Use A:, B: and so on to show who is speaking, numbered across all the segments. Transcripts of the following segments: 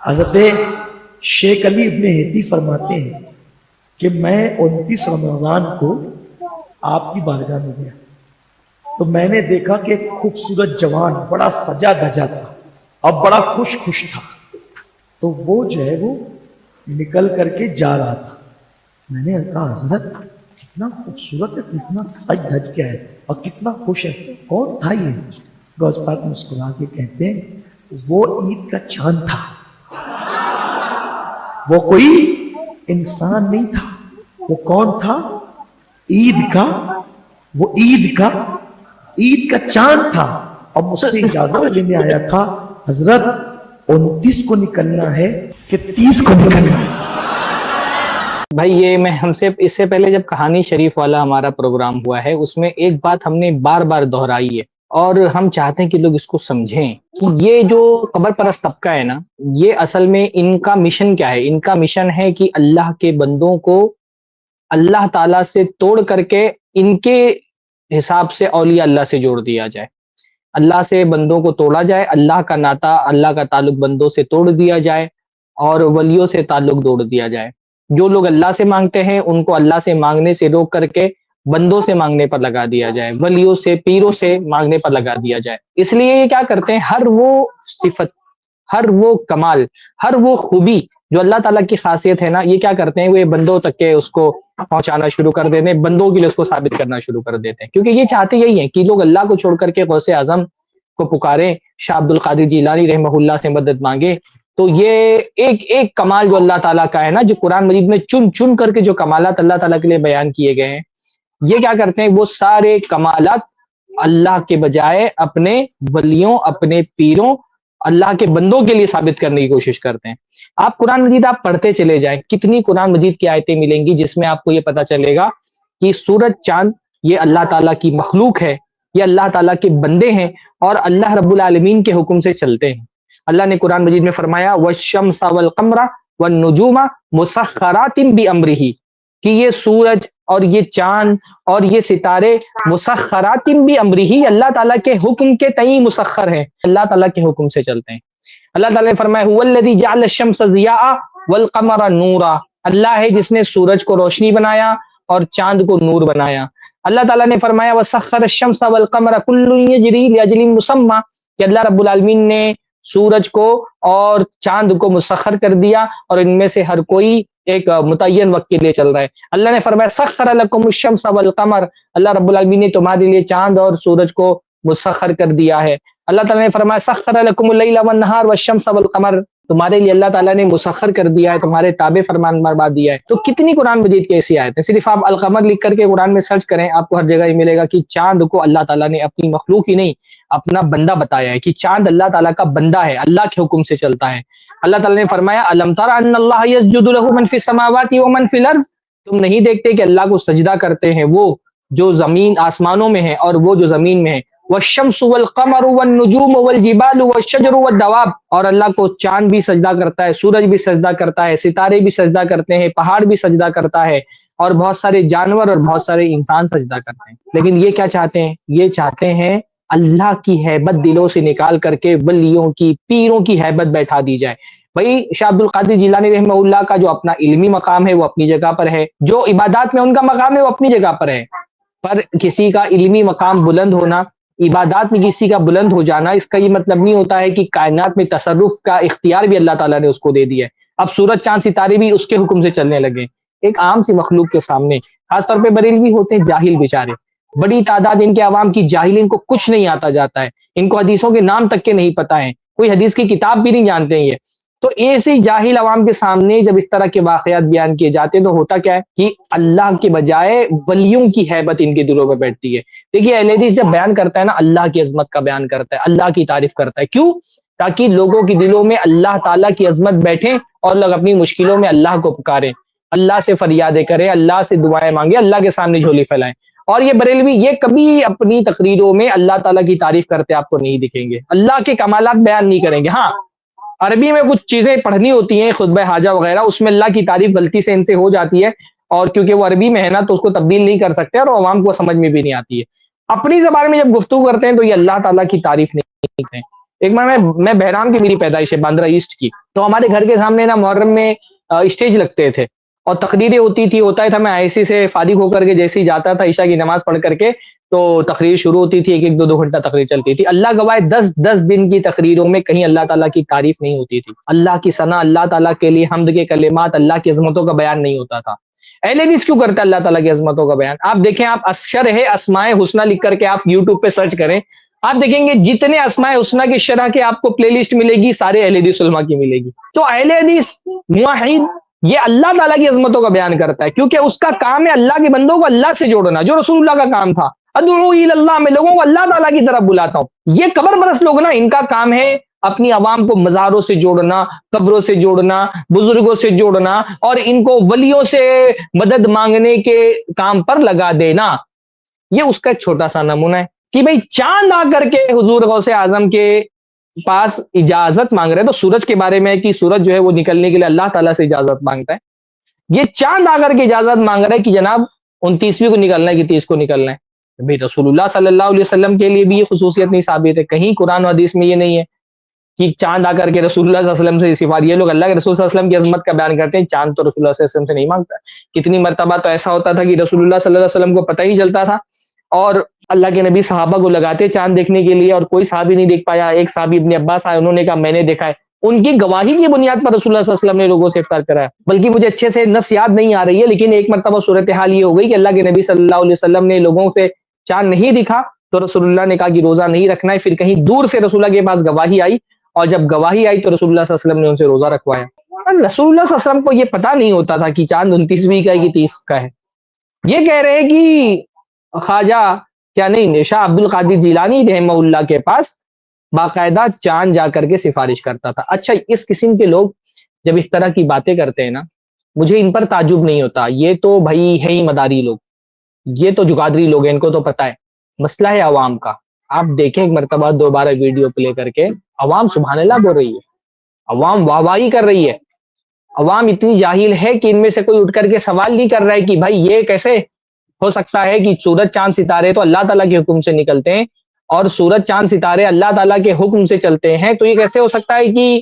A: حضرت شیخ علی ابن ہیتی فرماتے ہیں کہ میں 29 رمضان کو آپ کی بارگاہ میں گیا تو میں نے دیکھا کہ ایک خوبصورت جوان بڑا سجا دھجا تھا اور بڑا خوش تھا، تو وہ جو ہے وہ نکل کر کے جا رہا تھا۔ میں نے کہا حضرت کتنا خوبصورت ہے، کتنا سج دھج کے ہے اور کتنا خوش ہے، کون تھا یہ؟ غوث پاک مسکرا کے کہتے ہیں وہ عید کا چاند تھا، وہ کوئی انسان نہیں تھا، وہ کون تھا؟ عید کا چاند تھا۔ اور مجھ سے اجازت لینے آیا تھا حضرت 29 کو نکلنا ہے کہ 30 کو نکلنا ہے؟
B: بھائی یہ میں ہم سے اس سے پہلے جب کہانی شریف والا ہمارا پروگرام ہوا ہے اس میں ایک بات ہم نے بار بار دہرائی ہے اور ہم چاہتے ہیں کہ لوگ اس کو سمجھیں کہ یہ جو قبر پرست طبقہ ہے نا، یہ اصل میں ان کا مشن کیا ہے؟ ان کا مشن ہے کہ اللہ کے بندوں کو اللہ تعالیٰ سے توڑ کر کے ان کے حساب سے اولیاء اللہ سے جوڑ دیا جائے، اللہ سے بندوں کو توڑا جائے، اللہ کا ناتا، اللہ کا تعلق بندوں سے توڑ دیا جائے اور ولیوں سے تعلق توڑ دیا جائے۔ جو لوگ اللہ سے مانگتے ہیں ان کو اللہ سے مانگنے سے روک کر کے بندوں سے مانگنے پر لگا دیا جائے، ولیوں سے، پیروں سے مانگنے پر لگا دیا جائے۔ اس لیے یہ کیا کرتے ہیں، ہر وہ صفت، ہر وہ کمال، ہر وہ خوبی جو اللہ تعالیٰ کی خاصیت ہے نا، یہ کیا کرتے ہیں، وہ یہ بندوں تک کے اس کو پہنچانا شروع کر دیتے ہیں، بندوں کے لیے اس کو ثابت کرنا شروع کر دیتے ہیں، کیونکہ یہ چاہتے یہی ہیں کہ لوگ اللہ کو چھوڑ کر کے غوث اعظم کو پکاریں، شاہ عبد القادر جیلانی رحمہ اللہ سے مدد مانگے۔ تو یہ ایک کمال جو اللہ تعالیٰ کا ہے نا، جو قرآن مجید میں چن چن کر کے جو کمالات اللہ تعالیٰ کے لیے بیان کیے گئے ہیں، یہ کیا کرتے ہیں، وہ سارے کمالات اللہ کے بجائے اپنے ولیوں، اپنے پیروں، اللہ کے بندوں کے لیے ثابت کرنے کی کوشش کرتے ہیں۔ آپ قرآن مجید آپ پڑھتے چلے جائیں، کتنی قرآن مجید کی آیتیں ملیں گی جس میں آپ کو یہ پتا چلے گا کہ سورج چاند یہ اللہ تعالیٰ کی مخلوق ہے، یہ اللہ تعالیٰ کے بندے ہیں اور اللہ رب العالمین کے حکم سے چلتے ہیں۔ اللہ نے قرآن مجید میں فرمایا وَالشَّمْسَ وَالْقَمْرَ وَالنُّجُومَ مُسَخَّرَاتٍ بِأَمْرِهِ، کہ یہ سورج اور یہ چاند اور یہ ستارے مسخرات بِأَمْرِهِ، اللہ تعالیٰ کے حکم کے تئیں مسخر ہیں، اللہ تعالیٰ کے حکم سے چلتے ہیں۔ اللہ تعالیٰ نے فرمایا هُوَ الَّذِي جَعَلَ الشَّمْسَ ضِيَاءً وَالْقَمَرَ نُورًا، اللہ ہے جس نے سورج کو روشنی بنایا اور چاند کو نور بنایا۔ اللہ تعالیٰ نے فرمایا وَسَخَّرَ الشَّمْسَ وَالْقَمَرَ كُلٌّ يَجْرِي لِأَجَلٍ مُّسَمًّى، کہ اللہ رب العالمین نے سورج کو اور چاند کو مسخر کر دیا اور ان میں سے ہر کوئی ایک متعین وقت کے لیے چل رہا ہے۔ اللہ نے فرمایا سخر لکم الشمس والقمر، اللہ رب العالمین نے تمہارے لیے چاند اور سورج کو مسخر کر دیا ہے۔ اللہ تعالیٰ نے فرمایا سخر لکم اللیل والنہار والشمس والقمر، تمہارے لیے اللہ تعالیٰ نے مسخر کر دیا ہے، تمہارے تابع فرمان بردار دیا ہے۔ تو کتنی قرآن مجید کی ایسی آیت ہے، صرف آپ القمر لکھ کر کے قرآن میں سرچ کریں، آپ کو ہر جگہ یہ ملے گا کہ چاند کو اللہ تعالیٰ نے اپنی مخلوق ہی نہیں اپنا بندہ بتایا ہے، کہ چاند اللہ تعالیٰ کا بندہ ہے، اللہ کے حکم سے چلتا ہے۔ اللہ تعالیٰ نے فرمایا الم تر ان اللہ یسجد له من فی السماوات ومن فی الارض، تم نہیں دیکھتے کہ اللہ کو سجدہ کرتے ہیں وہ جو زمین آسمانوں میں ہے اور وہ جو زمین میں ہے، والشمس والقمر والنجوم والجبال والشجر والدواب، اور اللہ کو چاند بھی سجدہ کرتا ہے، سورج بھی سجدہ کرتا ہے، ستارے بھی سجدہ کرتے ہیں، پہاڑ بھی سجدہ کرتا ہے اور بہت سارے جانور اور بہت سارے انسان سجدہ کرتے ہیں۔ لیکن یہ کیا چاہتے ہیں، یہ چاہتے ہیں اللہ کی ہیبت دلوں سے نکال کر کے ولیوں کی، پیروں کی ہیبت بیٹھا دی جائے۔ بھائی شاہ عبد القادر جیلانی رحمہ اللہ کا جو اپنا علمی مقام ہے وہ اپنی جگہ پر ہے، جو عبادات میں ان کا مقام ہے وہ اپنی جگہ پر ہے، پر کسی کا علمی مقام بلند ہونا، عبادات میں کسی کا بلند ہو جانا، اس کا یہ مطلب نہیں ہوتا ہے کہ کائنات میں تصرف کا اختیار بھی اللہ تعالیٰ نے اس کو دے دیا ہے۔ اب سورج چاند ستارے بھی اس کے حکم سے چلنے لگے۔ ایک عام سی مخلوق کے سامنے، خاص طور پہ بریلوی ہوتے ہیں جاہل بیچارے، بڑی تعداد ان کے عوام کی جاہل، ان کو کچھ نہیں آتا جاتا ہے، ان کو حدیثوں کے نام تک کے نہیں پتہ ہیں، کوئی حدیث کی کتاب بھی نہیں جانتے ہیں یہ۔ تو ایسی جاہل عوام کے سامنے جب اس طرح کے واقعات بیان کیے جاتے ہیں تو ہوتا کیا ہے کہ اللہ کے بجائے ولیوں کی ہیبت ان کے دلوں میں بیٹھتی ہے۔ دیکھیے اہل حدیث جب بیان کرتا ہے نا، اللہ کی عظمت کا بیان کرتا ہے، اللہ کی تعریف کرتا ہے، کیوں؟ تاکہ لوگوں کے دلوں میں اللہ تعالیٰ کی عظمت بیٹھے اور لوگ اپنی مشکلوں میں اللہ کو پکاریں، اللہ سے فریادیں کریں، اللہ سے دعائیں مانگیں، اللہ کے سامنے جھولی پھیلائیں۔ اور یہ بریلوی یہ کبھی اپنی تقریروں میں اللہ تعالیٰ کی تعریف کرتے آپ کو نہیں دکھیں گے، اللہ کے کمالات بیان نہیں کریں گے۔ ہاں عربی میں کچھ چیزیں پڑھنی ہوتی ہیں، خطبہ حاجہ وغیرہ، اس میں اللہ کی تعریف غلطی سے ان سے ہو جاتی ہے، اور کیونکہ وہ عربی میں ہے نا تو اس کو تبدیل نہیں کر سکتے اور عوام کو سمجھ میں بھی نہیں آتی ہے۔ اپنی زبان میں جب گفتگو کرتے ہیں تو یہ اللہ تعالیٰ کی تعریف نہیں کرتے ہیں۔ ایک بار میں بہرام کی میری پیدائش ہے، باندرا ایسٹ کی، تو ہمارے گھر کے سامنے نا محرم میں اسٹیج لگتے تھے اور تقریریں ہوتی تھی، ہوتا تھا میں آئی سے فارغ ہو کر کے جیسے ہی جاتا تھا عشاء کی نماز پڑھ کر کے تو تقریر شروع ہوتی تھی، ایک ایک دو دو گھنٹہ تقریر چلتی تھی، اللہ گواہ 10 دن کی تقریروں میں کہیں اللہ تعالیٰ کی تعریف نہیں ہوتی تھی، اللہ کی ثنا، اللہ تعالیٰ کے لیے حمد کے کلمات، اللہ کی عظمتوں کا بیان نہیں ہوتا تھا۔ اہل حدیث کیوں کرتا ہے اللہ تعالیٰ کی عظمتوں کا بیان؟ آپ دیکھیں، آپ شرح اسماء حسنہ لکھ کر کے آپ یوٹیوب پہ سرچ کریں، آپ دیکھیں گے جتنے اسماء حسنہ کی شرح کے آپ کو پلے لسٹ ملے گی، سارے اہل حدیث علماء کی ملے گی۔ تو اہل حدیث موحد یہ اللہ تعالیٰ کی عظمتوں کا بیان کرتا ہے، کیونکہ اس کا کام ہے اللہ کے بندوں کو اللہ سے جوڑنا، جو رسول اللہ کا کام تھا، ادعو الی اللہ، میں لوگوں کو اللہ تعالیٰ کی طرف بلاتا ہوں۔ یہ قبر پرست لوگ نا، ان کا کام ہے اپنی عوام کو مزاروں سے جوڑنا، قبروں سے جوڑنا، بزرگوں سے جوڑنا، اور ان کو ولیوں سے مدد مانگنے کے کام پر لگا دینا۔ یہ اس کا ایک چھوٹا سا نمونہ ہے کہ بھئی چاند آ کر کے حضور غوث اعظم کے پاس اجازت مانگ رہے ہیں، تو سورج کے بارے میں کہ سورج جو ہے وہ نکلنے کے لیے اللہ تعالیٰ سے اجازت مانگتا ہے، یہ چاند آ کر کے اجازت مانگ رہا ہے کہ جناب 29ویں کو نکلنا ہے کہ 30 کو نکلنا ہے۔ بھئی رسول اللہ صلی اللہ علیہ وسلم کے لیے بھی یہ خصوصیت نہیں ثابت ہے، کہیں قرآن و حدیث میں یہ نہیں ہے کہ چاند آ کر کے رسول اللہ صلی اللہ علیہ وسلم سے سفارش۔ یہ لوگ اللہ کے رسول صلی اللہ علیہ وسلم کی عظمت کا بیان کرتے ہیں، چاند تو رسول اللہ صلی اللہ علیہ وسلم سے نہیں مانگتا ہے۔ کتنی مرتبہ تو ایسا ہوتا تھا کہ رسول اللہ صلی اللہ علیہ وسلم کو پتہ ہی نہیں چلتا تھا، اور اللہ کے نبی صحابہ کو لگاتے چاند دیکھنے کے لیے، اور کوئی صحابی نہیں دیکھ پایا۔ ایک صحابی ابن عباس آئے، انہوں نے کہا میں نے دیکھا ہے۔ ان کی گواہی کی بنیاد پر رسول اللہ صلی اللہ علیہ وسلم نے لوگوں سے افطار کرایا۔ بلکہ مجھے اچھے سے نص یاد نہیں آ رہی ہے، لیکن ایک مرتبہ صورتحال یہ ہو گئی کہ اللہ کے نبی صلی اللہ علیہ وسلم نے لوگوں سے چاند نہیں دکھا تو رسول اللہ نے کہا کہ روزہ نہیں رکھنا ہے۔ پھر کہیں دور سے رسول اللہ کے پاس گواہی آئی، اور جب گواہی آئی تو رسول اللہ صلی اللہ علیہ وسلم نے ان سے روزہ رکھوایا۔ رسول اللہ صلی اللہ علیہ وسلم کو یہ پتہ نہیں ہوتا تھا کہ چاند 29ویں کا ہے کہ 30 کا ہے۔ یہ کہہ رہے ہیں کہ خواجہ کیا نہیں، شاہ عبد القادر جیلانی رحمہ اللہ کے پاس باقاعدہ چاند جا کر کے سفارش کرتا تھا۔ اچھا، اس قسم کے لوگ جب اس طرح کی باتیں کرتے ہیں نا، مجھے ان پر تعجب نہیں ہوتا، یہ تو بھائی ہے ہی مداری لوگ، یہ تو جگادری لوگ ہیں، ان کو تو پتہ ہے مسئلہ ہے عوام کا۔ آپ دیکھیں ایک مرتبہ دوبارہ ویڈیو پلے کر کے، عوام سبحان اللہ بول رہی ہے، عوام واہ واہی کر رہی ہے، عوام اتنی جاہل ہے کہ ان میں سے کوئی اٹھ کر کے سوال نہیں کر رہا ہے کہ بھائی یہ کیسے ہو سکتا ہے کہ سورج چاند ستارے تو اللہ تعالیٰ کے حکم سے نکلتے ہیں، اور سورج چاند ستارے اللہ تعالیٰ کے حکم سے چلتے ہیں، تو یہ کیسے ہو سکتا ہے کہ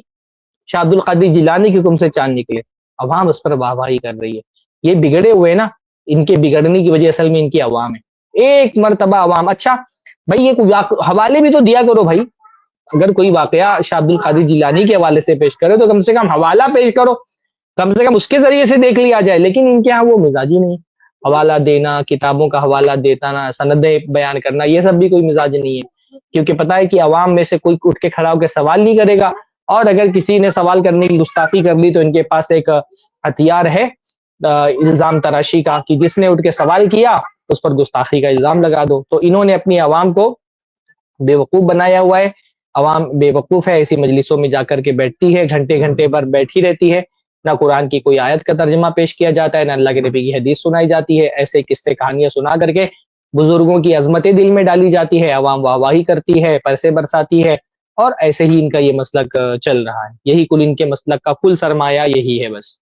B: شاہ عبد القادر جیلانی کے حکم سے چاند نکلے؟ عوام اس پر واہ واہی کر رہی ہے۔ یہ بگڑے ہوئے نا، ان کے بگڑنے کی وجہ اصل میں ان کی عوام ہے۔ ایک مرتبہ عوام، اچھا بھائی یہ حوالے بھی تو دیا کرو بھائی، اگر کوئی واقعہ شاہ عبد القادر جیلانی کے حوالے سے پیش کرے تو کم سے کم حوالہ پیش کرو، کم سے کم اس کے ذریعے سے دیکھ لیا جائے۔ لیکن ان کے یہاں وہ مزاج ہی نہیں، حوالہ دینا، کتابوں کا حوالہ دینا، سندیں بیان کرنا، یہ سب بھی کوئی مزاج نہیں ہے، کیونکہ پتہ ہے کہ عوام میں سے کوئی اٹھ کے کھڑا ہو کے سوال نہیں کرے گا، اور اگر کسی نے سوال کرنے کی گستاخی کر لی تو ان کے پاس ایک ہتھیار ہے الزام تراشی کا، کہ جس نے اٹھ کے سوال کیا اس پر گستاخی کا الزام لگا دو۔ تو انہوں نے اپنی عوام کو بے وقوف بنایا ہوا ہے، عوام بے وقوف ہے، ایسی مجلسوں میں جا کر کے بیٹھتی ہے، گھنٹے گھنٹے پر بیٹھی رہتی ہے، نہ قرآن کی کوئی آیت کا ترجمہ پیش کیا جاتا ہے، نہ اللہ کے نبی کی حدیث سنائی جاتی ہے، ایسے قصے کہانیاں سنا کر کے بزرگوں کی عظمتیں دل میں ڈالی جاتی ہے، عوام واہ واہی کرتی ہے، پیسے برساتی ہے، اور ایسے ہی ان کا یہ مسلک چل رہا ہے۔ یہی کل ان کے مسلک کا کل سرمایہ یہی ہے بس۔